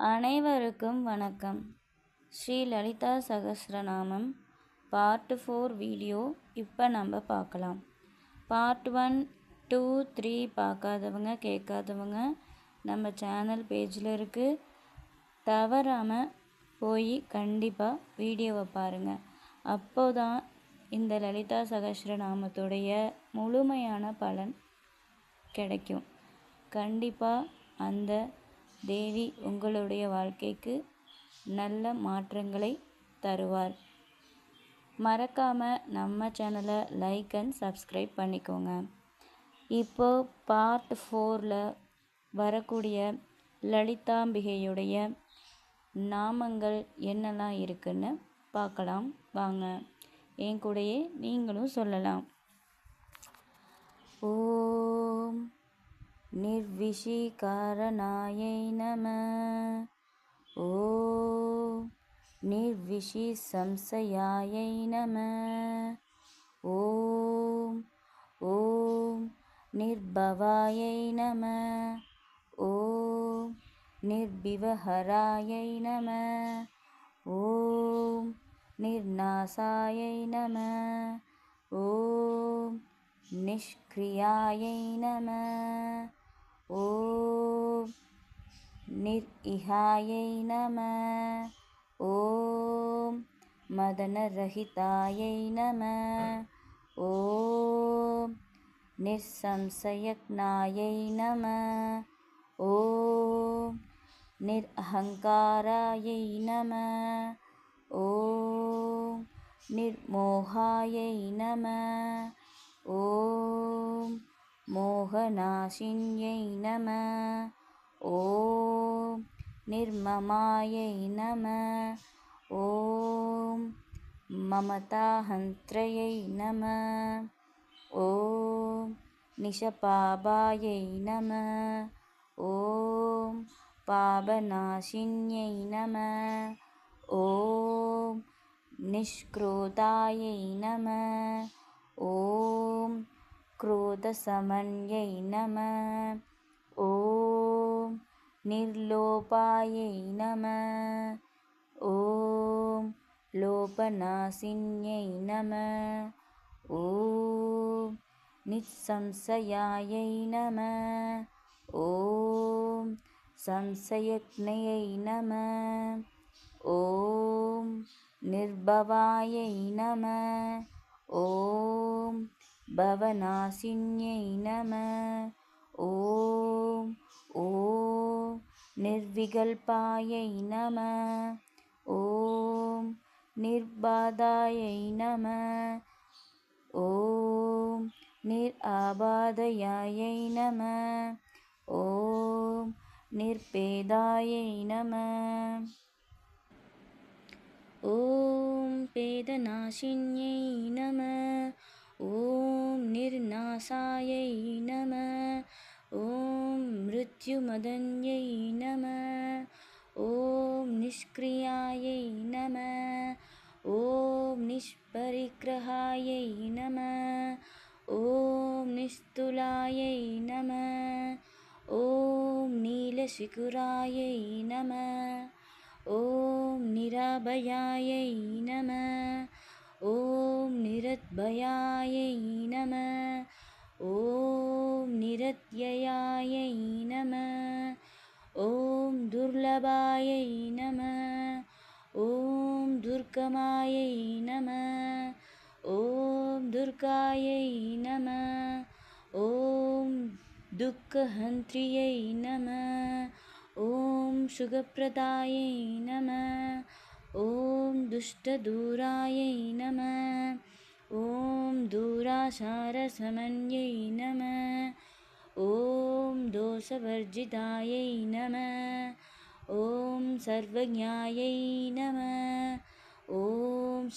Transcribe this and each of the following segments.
அனைவருக்கும் வணக்கம். Sri Lalitha Sahasranamam part 4 video இப்போ நம்ம பார்க்கலாம். பார்ட் 1, 2, 3 பார்க்காதவங்க கேட்காதவங்க நம்ம சேனல் பேஜில் இருக்குது. தவறாமல் போய் கண்டிப்பாக வீடியோவை பாருங்கள். அப்போதான் இந்த லலிதா சகஸ்ரநாமத்துடைய முழுமையான பலன் கிடைக்கும். கண்டிப்பாக அந்த தேவி உங்களுடைய வாழ்க்கைக்கு நல்ல மாற்றங்களை தருவார். மறக்காமல் நம்ம சேனலை லைக் அண்ட் சப்ஸ்கிரைப் பண்ணிக்கோங்க. இப்போது பார்ட் 4ல் வரக்கூடிய லலிதாம்பிகையுடைய நாமங்கள் என்னெல்லாம் இருக்குன்னு பார்க்கலாம் வாங்க. என் கூடயே நீங்களும் சொல்லலாம். ஓம் निर्विषीकारणायै नमः. ॐ निर्विषिसंशयायै नमः. ॐ निर्भवायै नमः. ॐ निर्विवहरायै नमः. ॐ निर्नाशायै नमः. ॐ निष्क्रियायै नमः. ॐ निर्इहायै नमः. ॐ मदनरहितायै नमः. ॐ निस्संशयज्ञायै नमः. ॐ निरहङ्कारायै नमः. ॐ निर्मोहायै नमः. ॐ मोहनाशिन्यै नमः. ॐ निर्ममायै नमः. ॐ ममताहन्त्रयै नमः. ॐ निशपापायै नमः. ॐ पापनाशिन्यै नमः. ॐ निष्क्रोधायै नमः. ॐ क्रोधशमन्यै नमः. ॐ निर्लोपायै नमः. ॐ लोपनाशिन्यै नमः. ॐ निस्संशयायै नमः. ॐ संशयज्ञयै नमः. ॐ निर्भवायै नमः. ॐ भवनाशिन्यै नमः. ॐ निर्विकल्पायै नमः. ॐ निर्बाधायै नमः. ॐ निराबाधयायै नमः. ॐ निर्पेदायै नमः. ॐ पेदनाशिन्यै नमः. ॐ निर्नाशायै नमः. ॐ मृत्युमदन्यै नमः. ॐ निष्क्रियायै नमः. ॐ निष्परिग्रहायै नमः. ॐ निस्तुलायै नमः. ॐ नीलशिखरायै नमः. ॐ निराभयायै नमः. ॐ निरद्भयायै नमः. ॐ निरत्ययायै नमः. ॐ दुर्लभायै नमः. ॐ दुर्गमायै नमः. ॐ दुर्गायै नमः. ॐ दुःखहन्त्र्यै नमः. ॐ सुखप्रदायै नमः. ॐ दुष्टदूरायै नमः. ॐ दूराचारशमन्यै नमः. ॐ दोषवर्जितायै नमः. ॐ सर्वज्ञायै नमः. ॐ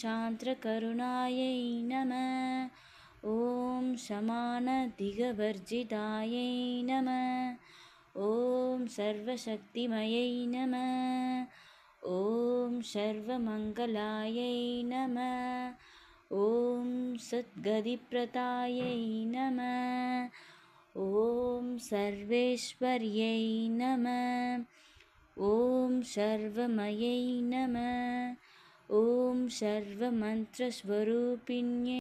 शान्त्रकरुणायै नमः. ॐ समानदिगवर्जितायै नमः. ॐ सर्वशक्तिमयै नमः. ॐ सर्वमङ्गलायै नमः. ॐ सद्गतिप्रदायै नमः. ॐ सर्वेश्वर्यै नमः. ॐ सर्वमयै नमः। ॐ सर्वमन्त्रस्वरूपिण्यै